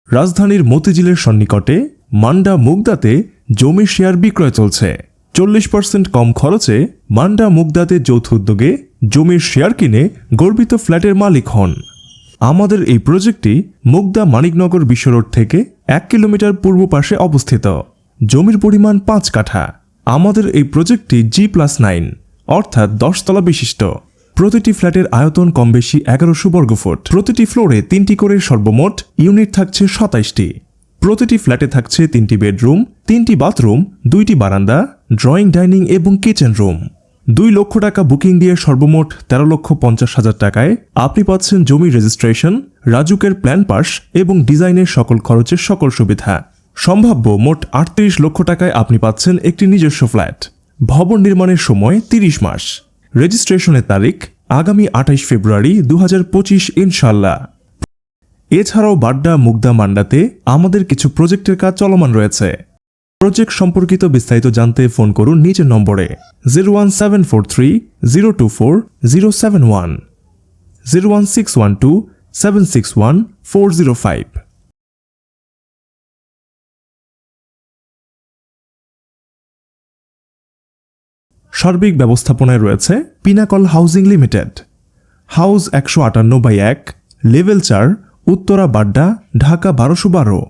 রাজধানীর মতিঝিলের সন্নিকটে মান্ডা মুগদাতে জমির শেয়ার বিক্রয় চলছে। 40% কম খরচে মান্ডা মুগদাতে যৌথ উদ্যোগে জমির শেয়ার কিনে গর্বিত ফ্ল্যাটের মালিক হন। আমাদের এই প্রজেক্টটি মুগদা মানিকনগর বিশ্ব রোড থেকে 1 কিলোমিটার পূর্ব পাশে অবস্থিত। জমির পরিমাণ 5 কাঠা। আমাদের এই প্রজেক্টটি G+9 অর্থাৎ 10 তলা বিশিষ্ট। প্রতিটি ফ্ল্যাটের আয়তন কম বেশি 1100 বর্গফুট। প্রতিটি ফ্লোরে 3টি করে সর্বমোট ইউনিট থাকছে 27টি। প্রতিটি ফ্ল্যাটে থাকছে 3টি বেডরুম, 3টি বাথরুম, 2টি বারান্দা, ড্রয়িং, ডাইনিং এবং কিচেন রুম। 2 লক্ষ টাকা বুকিং দিয়ে সর্বমোট 13,50,000 টাকায় আপনি পাচ্ছেন জমি রেজিস্ট্রেশন, রাজুকের প্ল্যান পাস এবং ডিজাইনের সকল খরচের সকল সুবিধা। সম্ভাব্য মোট 38 লক্ষ টাকায় আপনি পাচ্ছেন একটি নিজস্ব ফ্ল্যাট। ভবন নির্মাণের সময় 30 মাস। রেজিস্ট্রেশনের তারিখ আগামী 28 ফেব্রুয়ারি 2025 ইনশাল্লাহ। এছাড়াও বাড্ডা মুগদা মান্ডাতে আমাদের কিছু প্রজেক্টের কাজ চলমান রয়েছে। প্রজেক্ট সম্পর্কিত বিস্তারিত জানতে ফোন করুন নিচের নম্বরে 01743 024 071 01612 761 405। সার্বিক ব্যবস্থাপনায় রয়েছে pinnacle housing limited. House 158/1, level 4, Uttara Badda, Dhaka 1212।